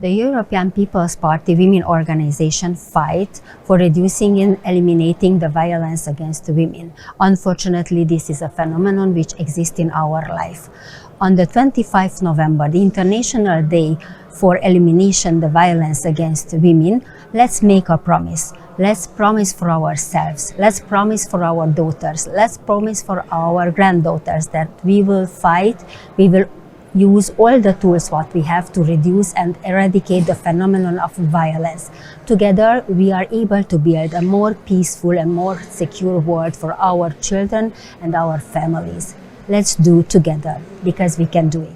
The European People's Party Women Organization fight for reducing and eliminating the violence against women. Unfortunately, this is a phenomenon which exists in our life. On the 25th November, the International Day for Elimination the Violence Against Women, let's make a promise. Let's promise for ourselves. Let's promise for our daughters. Let's promise for our granddaughters that we will fight, we will use all the tools what we have to reduce and eradicate the phenomenon of violence. Together, we are able to build a more peaceful and more secure world for our children and our families. Let's do together, because we can do it.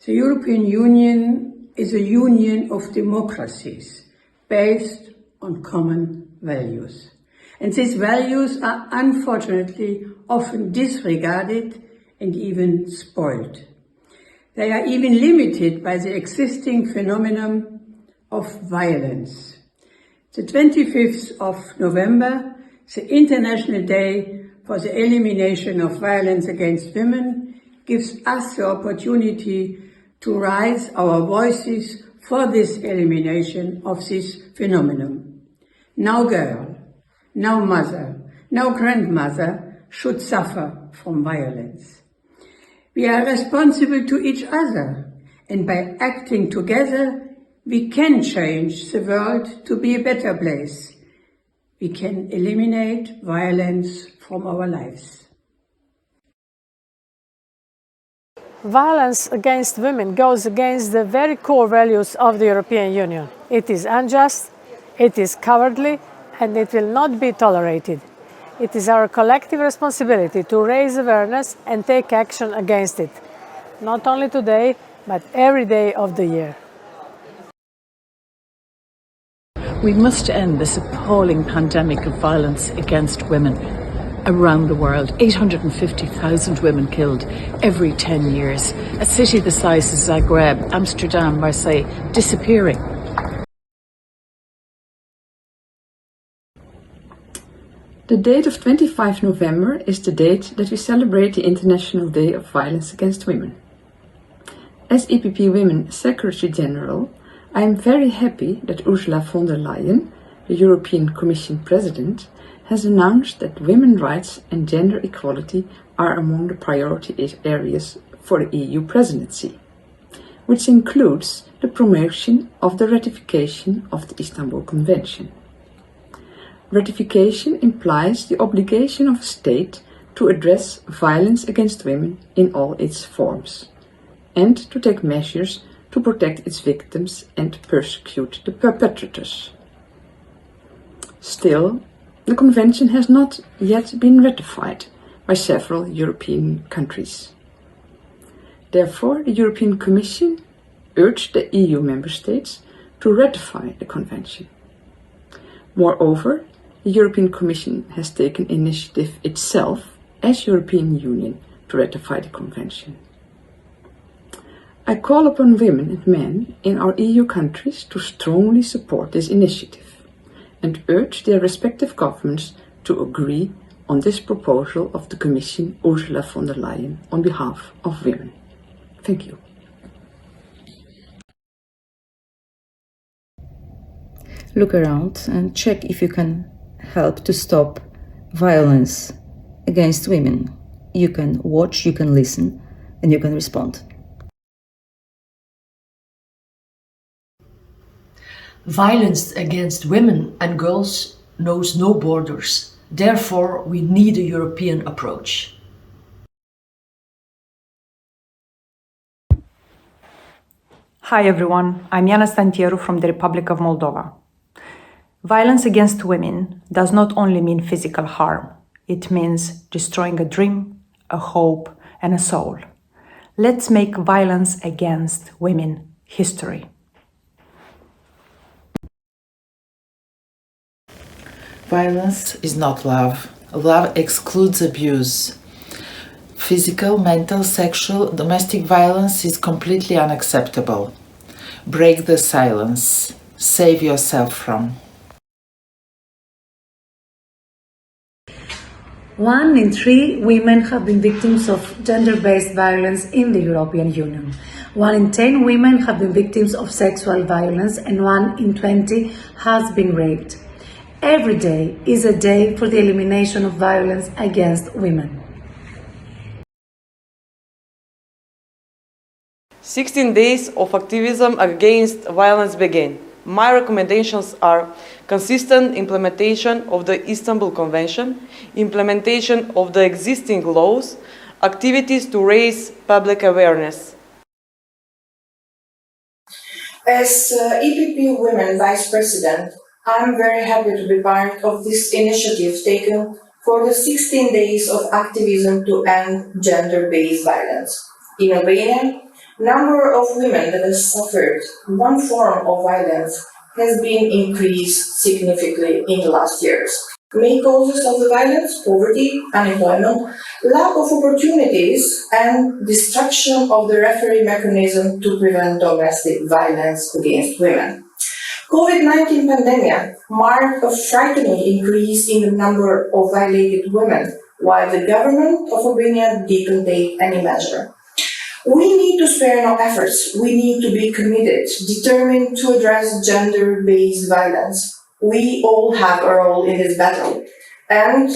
The European Union is a union of democracies based on common values. And these values are unfortunately often disregarded and even spoiled. They are even limited by the existing phenomenon of violence. The 25th of November, the International Day for the Elimination of Violence Against Women, gives us the opportunity to raise our voices for this elimination of this phenomenon. No girl, no mother, no grandmother should suffer from violence. We are responsible to each other, and by acting together, we can change the world to be a better place. We can eliminate violence from our lives. Violence against women goes against the very core values of the European Union. It is unjust, it is cowardly, and it will not be tolerated. It is our collective responsibility to raise awareness and take action against it, not only today, but every day of the year. We must end this appalling pandemic of violence against women around the world. 850,000 women killed every 10 years. A city the size of Zagreb, Amsterdam, Marseille, disappearing. The date of 25 November is the date that we celebrate the International Day of Violence Against Women. As EPP Women Secretary General, I am very happy that Ursula von der Leyen, the European Commission President, has announced that women's rights and gender equality are among the priority areas for the EU presidency, which includes the promotion of the ratification of the Istanbul Convention. Ratification implies the obligation of a state to address violence against women in all its forms, and to take measures to protect its victims and persecute the perpetrators. Still, the Convention has not yet been ratified by several European countries. Therefore, the European Commission urged the EU member states to ratify the Convention. Moreover, the European Commission has taken initiative itself as European Union to ratify the Convention. I call upon women and men in our EU countries to strongly support this initiative and urge their respective governments to agree on this proposal of the Commission Ursula von der Leyen on behalf of women. Thank you. Look around and check if you can help to stop violence against women. You can watch, you can listen, and you can respond. Violence against women and girls knows no borders. Therefore, we need a European approach. Hi everyone, I'm Yana Stantieru from the Republic of Moldova. Violence against women does not only mean physical harm, it means destroying a dream, a hope, and a soul. Let's make violence against women history. Violence is not love. Love excludes abuse. Physical, mental, sexual, domestic violence is completely unacceptable. Break the silence. Save yourself from. 1 in 3 women have been victims of gender-based violence in the European Union. 1 in 10 women have been victims of sexual violence and 1 in 20 has been raped. Every day is a day for the elimination of violence against women. 16 days of activism against violence began. My recommendations are consistent implementation of the Istanbul Convention, implementation of the existing laws, activities to raise public awareness. As EPP Women Vice President, I'm very happy to be part of this initiative taken for the 16 days of activism to end gender-based violence. In Albania, number of women that have suffered one form of violence has been increased significantly in the last years. Main causes of the violence: poverty, unemployment, lack of opportunities, and destruction of the referee mechanism to prevent domestic violence against women. COVID-19 pandemic marked a frightening increase in the number of violated women, while the government of Albania didn't take any measure. We need to spare no efforts. We need to be committed, determined to address gender-based violence. We all have a role in this battle, and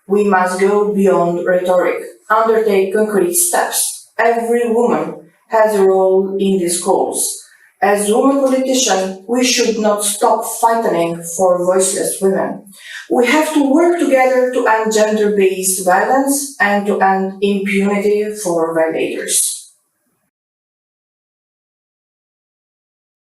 we must go beyond rhetoric, undertake concrete steps. Every woman has a role in this cause. As women politicians, we should not stop fighting for voiceless women. We have to work together to end gender-based violence and to end impunity for violators.